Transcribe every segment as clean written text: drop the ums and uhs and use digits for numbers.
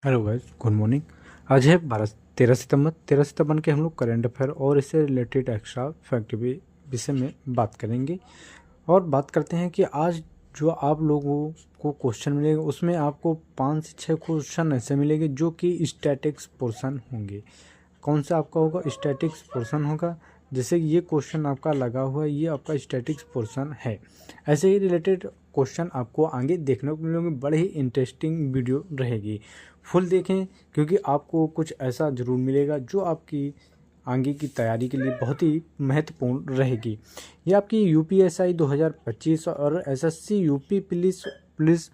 Hello guys, good morning. आज है 13 सितंबर के हम लोग करंट अफेयर और इससे रिलेटेड एक्स्ट्रा फैक्ट विषय में बात करेंगे। और बात करते हैं कि आज जो आप लोगों को क्वेश्चन मिलेगा उसमें आपको 5 से 6 क्वेश्चन ऐसे मिलेंगे जो कि स्टैटिक्स पोर्शन होंगे। कौन सा आपका होगा? स्टैटिक्स पोर्शन होगा। जैसे ये क्वेश्चन आपका लगा हुआ है, ये आपका स्टैटिक्स पोर्शन है। ऐसे ही रिलेटेड क्वेश्चन आपको आगे देखने को मिलेंगे। बड़े ही इंटरेस्टिंग वीडियो रहेगी, फुल देखें क्योंकि आपको कुछ ऐसा ज़रूर मिलेगा जो आपकी आगे की तैयारी के लिए बहुत ही महत्वपूर्ण रहेगी। ये आपकी यूपीएसआई 2025 और SSC UP police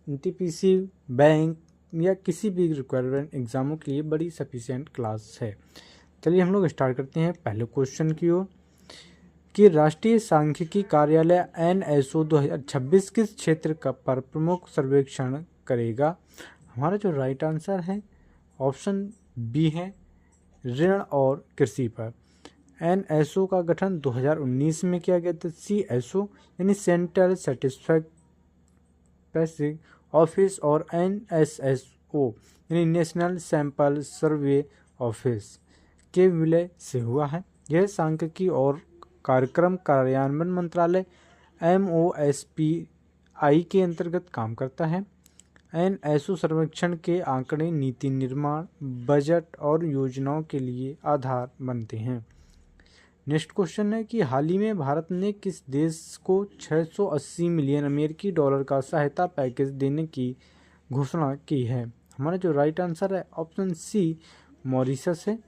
NTPC bank या किसी भी रिक्वायरमेंट एग्जामों के लिए बड़ी सफिशिएंट क्लास है। चलिए हम लोग स्टार्ट करते हैं पहले क्वेश्चन की ओर कि राष्ट्रीय सांख्यिकी कार्यालय एनएसओ 2026 किस क्षेत्र का पर प्रमुख सर्वेक्षण करेगा? हमारा जो राइट आंसर है ऑप्शन बी है, ऋण और कृषि पर। एनएसओ का गठन 2019 में किया गया था। सीएसओ यानी सेंट्रल स्टैटिस्टिक्स ऑफिस और एनएसएसओ यानी नेशनल सैंपल सर्वे ऑफिस के विलय से हुआ है। यह सांख्यिकी और कार्यक्रम कार्यान्वयन मंत्रालय MOSPI के अंतर्गत काम करता है। एनएसओ सर्वेक्षण के आंकड़े नीति निर्माण, बजट और योजनाओं के लिए आधार बनते हैं। नेक्स्ट क्वेश्चन है कि हाल ही में भारत ने किस देश को 680 मिलियन अमेरिकी डॉलर का सहायता पैकेज देने की घोषणा की है? हमारा जो राइट आंसर है ऑप्शन सी, मॉरिशस है।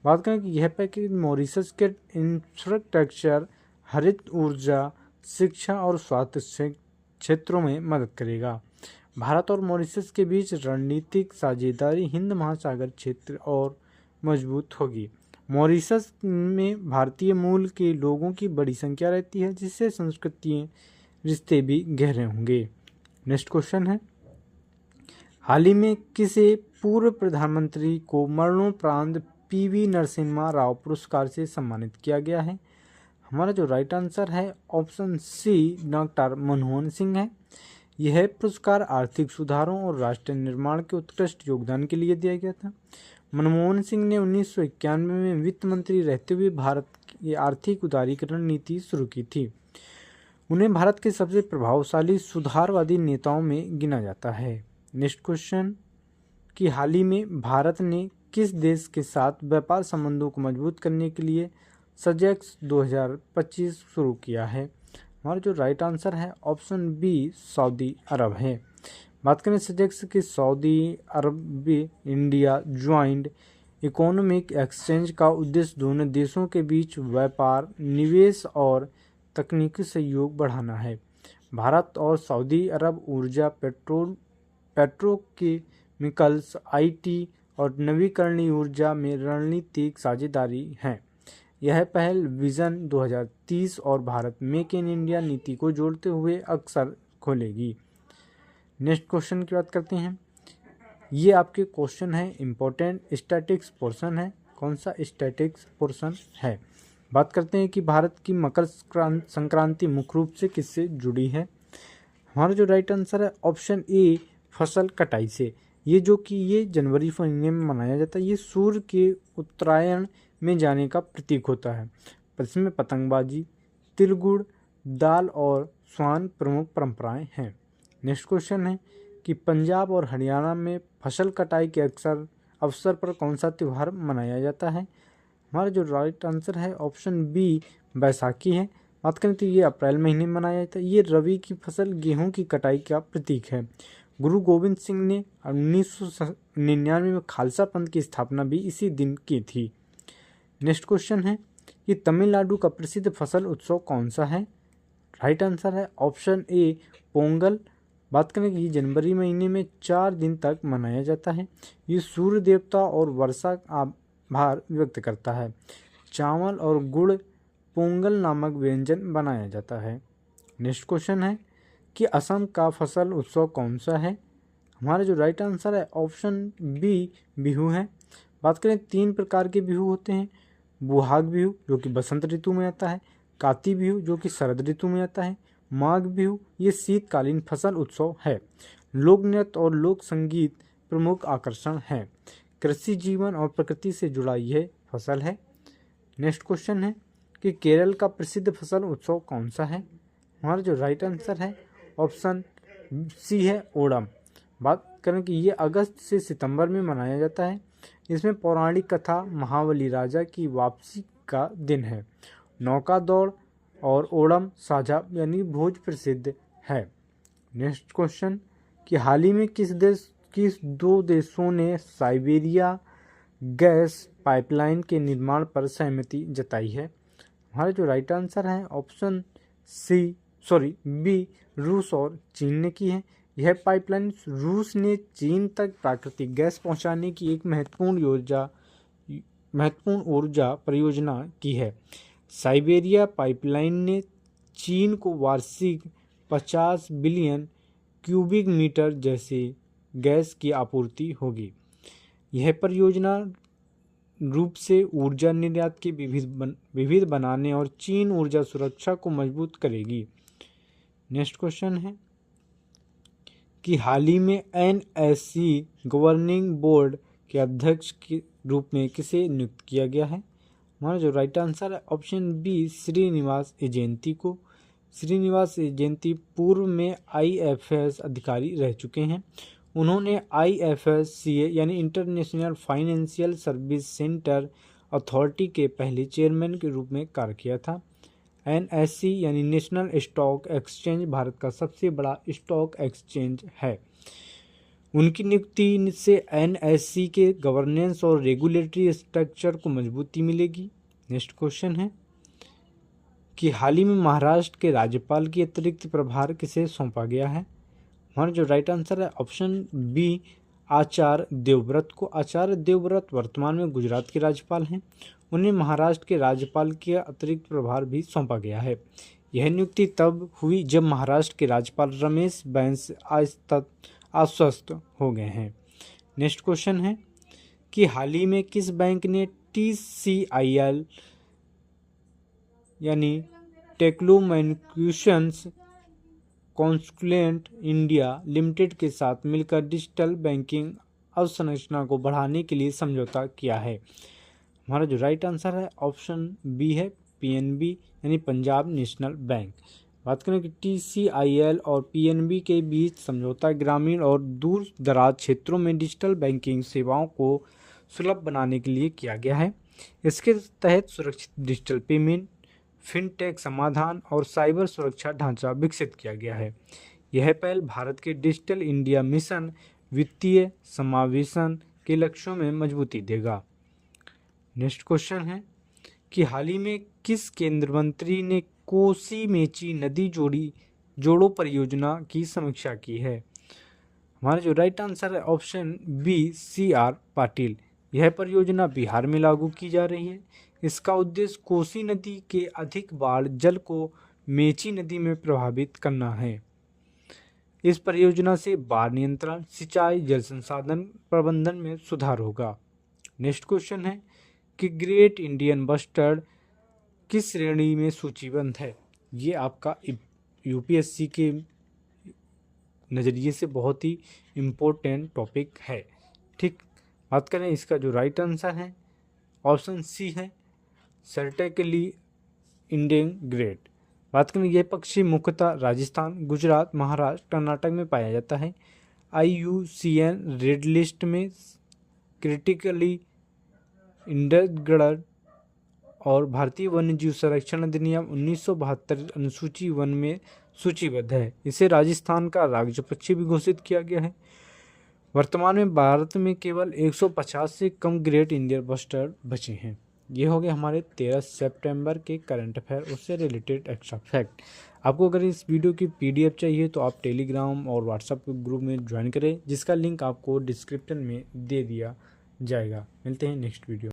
बात करें कि यह पैकेज मॉरिशस के इंफ्रास्ट्रक्चर, हरित ऊर्जा, शिक्षा और स्वास्थ्य क्षेत्रों में मदद करेगा। भारत और मॉरिशस के बीच रणनीतिक साझेदारी हिंद महासागर क्षेत्र और मजबूत होगी। मॉरिशस में भारतीय मूल के लोगों की बड़ी संख्या रहती है, जिससे सांस्कृतिक रिश्ते भी गहरे होंगे। नेक्स्ट क्वेश्चन है, हाल ही में किसे पूर्व प्रधानमंत्री को मरणोपरांत PV नरसिम्हा राव पुरस्कार से सम्मानित किया गया है? हमारा जो राइट आंसर है option C, doctor Manmohan Singh है। यह पुरस्कार आर्थिक सुधारों और राष्ट्र निर्माण के उत्कृष्ट योगदान के लिए दिया गया था। मनमोहन सिंह ने 1991 में वित्त मंत्री रहते हुए भारत की आर्थिक उदारीकरण नीति शुरू की थी। उन्हें भारत के सबसे प्रभावशाली सुधारवादी नेताओं में गिना जाता है। नेक्स्ट क्वेश्चन कि हाल ही में भारत ने किस देश के साथ व्यापार संबंधों को मजबूत करने के लिए सजेक्स 2025 शुरू किया है? हमारा जो राइट आंसर है ऑप्शन बी, सऊदी अरब है। बात करें सजेक्स की, सऊदी अरब भी इंडिया ज्वाइंट इकोनॉमिक एक्सचेंज का उद्देश्य दोनों देशों के बीच व्यापार, निवेश और तकनीकी सहयोग बढ़ाना है। भारत और सऊदी अरब ऊर्जा, पेट्रोकेमिकल्स, IT और नवीकरणीय ऊर्जा में रणनीतिक साझेदारी है। यह पहल विजन 2030 और भारत मेक इन इंडिया नीति को जोड़ते हुए अक्सर खोलेगी। नेक्स्ट क्वेश्चन की बात करते हैं। ये आपके क्वेश्चन है इम्पोर्टेंट स्टैटिक्स पोर्शन है। कौन सा स्टैटिक्स पोर्शन है? बात करते हैं कि भारत की मकर संक्रांति मुख्य रूप से किससे जुड़ी है? हमारा जो राइट आंसर है ऑप्शन ए, फसल कटाई से। ये जनवरी महीने में मनाया जाता है। ये सूर्य के उत्तरायण में जाने का प्रतीक होता है। इसमें पतंगबाजी, तिल गुड़, दाल और स्वान प्रमुख परंपराएं हैं। नेक्स्ट क्वेश्चन है कि पंजाब और हरियाणा में फसल कटाई के अवसर पर कौन सा त्यौहार मनाया जाता है? हमारा जो राइट आंसर है ऑप्शन बी, बैसाखी है। बात करें तो ये अप्रैल महीने में मनाया जाता है। ये रबी की फसल गेहूं की कटाई का प्रतीक है। गुरु गोविंद सिंह ने 1999 में खालसा पंथ की स्थापना भी इसी दिन की थी। नेक्स्ट क्वेश्चन है कि तमिलनाडु का प्रसिद्ध फसल उत्सव कौन सा है? राइट आंसर है ऑप्शन ए, पोंगल। बात करें कि जनवरी महीने में 4 दिन तक मनाया जाता है। ये सूर्य देवता और वर्षा आभार व्यक्त करता है। चावल और गुड़ पोंगल नामक व्यंजन बनाया जाता है। नेक्स्ट क्वेश्चन है कि असम का फसल उत्सव कौन सा है? हमारा जो राइट आंसर है ऑप्शन बी, बिहू है। बात करें 3 प्रकार के बिहू होते हैं। बुहाग बिहू जो कि बसंत ऋतु में आता है, काती बिहू जो कि शरद ऋतु में आता है, माघ बिहू ये शीतकालीन फसल उत्सव है। लोक नृत्य और लोक संगीत प्रमुख आकर्षण हैं। कृषि, जीवन और प्रकृति से जुड़ा यह फसल है। नेक्स्ट क्वेश्चन है कि केरल का प्रसिद्ध फसल उत्सव कौन सा है? हमारा जो राइट आंसर है ऑप्शन सी है ओणम। बात करें कि ये अगस्त से सितंबर में मनाया जाता है। इसमें पौराणिक कथा महाबली राजा की वापसी का दिन है। नौका दौड़ और ओणम साझा यानी भोज प्रसिद्ध है। नेक्स्ट क्वेश्चन कि हाल ही में किस दो देशों ने साइबेरिया गैस पाइपलाइन के निर्माण पर सहमति जताई है? हमारा जो राइट आंसर है ऑप्शन बी रूस और चीन ने की है। यह पाइपलाइन रूस ने चीन तक प्राकृतिक गैस पहुंचाने की एक महत्वपूर्ण ऊर्जा परियोजना की है। साइबेरिया पाइपलाइन ने चीन को वार्षिक 50 बिलियन क्यूबिक मीटर जैसे गैस की आपूर्ति होगी। यह परियोजना रूप से ऊर्जा निर्यात के विविध बनाने और चीन ऊर्जा सुरक्षा को मजबूत करेगी। नेक्स्ट क्वेश्चन है कि हाल ही में एनएससी गवर्निंग बोर्ड के अध्यक्ष के रूप में किसे नियुक्त किया गया है? हमारा जो राइट आंसर है ऑप्शन बी श्रीनिवास एजेंती को। श्रीनिवास एजेंती पूर्व में आईएफएस अधिकारी रह चुके हैं। उन्होंने IFSCA यानी international financial service centre authority के पहले चेयरमैन के रूप में कार्य किया था। NSE यानी नेशनल स्टॉक एक्सचेंज भारत का सबसे बड़ा स्टॉक एक्सचेंज है। उनकी नियुक्ति से NSE के गवर्नेंस और रेगुलेटरी स्ट्रक्चर को मजबूती मिलेगी। नेक्स्ट क्वेश्चन है कि हाल ही में महाराष्ट्र के राज्यपाल की अतिरिक्त प्रभार किसे सौंपा गया है? हमारा जो राइट आंसर है ऑप्शन बी आचार्य देवव्रत को। आचार्य देवव्रत वर्तमान में गुजरात के राज्यपाल हैं। उन्हें महाराष्ट्र के राज्यपाल के अतिरिक्त प्रभार भी सौंपा गया है। यह नियुक्ति तब हुई जब महाराष्ट्र के राज्यपाल रमेश बैस आश्वस्त हो गए हैं। नेक्स्ट क्वेश्चन है कि हाल ही में किस बैंक ने TCIL यानी टेक्नोमैनिक्यूशंस कॉन्सुलेंट इंडिया लिमिटेड के साथ मिलकर डिजिटल बैंकिंग अवसंरचना को बढ़ाने के लिए समझौता किया है? हमारा जो राइट आंसर है ऑप्शन बी है PNB यानी पंजाब नेशनल बैंक। बात करें कि TCIL और PNB के बीच समझौता ग्रामीण और दूर दराज क्षेत्रों में डिजिटल बैंकिंग सेवाओं को सुलभ बनाने के लिए किया गया है। इसके तहत सुरक्षित डिजिटल पेमेंट, फिनटेक समाधान और साइबर सुरक्षा ढांचा विकसित किया गया है। यह पहल भारत के डिजिटल इंडिया मिशन वित्तीय समावेशन के लक्ष्यों में मजबूती देगा। नेक्स्ट क्वेश्चन है कि हाल ही में किस केंद्रीय मंत्री ने कोसी मेची नदी जोड़ो परियोजना की समीक्षा की है? हमारा जो राइट आंसर है ऑप्शन बी CR पाटिल। यह परियोजना बिहार में लागू की जा रही है। इसका उद्देश्य कोसी नदी के अधिक बाढ़ जल को मेची नदी में प्रभावित करना है। इस परियोजना से बाढ़ नियंत्रण, सिंचाई, जल संसाधन प्रबंधन में सुधार होगा। नेक्स्ट क्वेश्चन है कि ग्रेट इंडियन बस्टर्ड किस श्रेणी में सूचीबद्ध है? ये आपका UPSC के नज़रिए से बहुत ही इम्पोर्टेंट टॉपिक है। ठीक, बात करें इसका जो राइट आंसर है ऑप्शन सी है सर्टेकली इंडेंग्रेट। बात करें यह पक्षी मुख्यतः राजस्थान, गुजरात, महाराष्ट्र, कर्नाटक में पाया जाता है। IUCN रेड लिस्ट में क्रिटिकली इंडेंजर्ड और भारतीय वन्यजीव संरक्षण अधिनियम 1972 अनुसूची 1 में सूचीबद्ध है। इसे राजस्थान का राज्य पक्षी भी घोषित किया गया है। वर्तमान में भारत में केवल 150 से कम ग्रेट इंडियन बस्टर्ड बचे हैं। ये हो गए हमारे 13 सितंबर के करंट अफेयर उससे रिलेटेड एक्स्ट्रा फैक्ट। आपको अगर इस वीडियो की PDF चाहिए तो आप टेलीग्राम और व्हाट्सएप ग्रुप में ज्वाइन करें, जिसका लिंक आपको डिस्क्रिप्शन में दे दिया जाएगा। मिलते हैं नेक्स्ट वीडियो।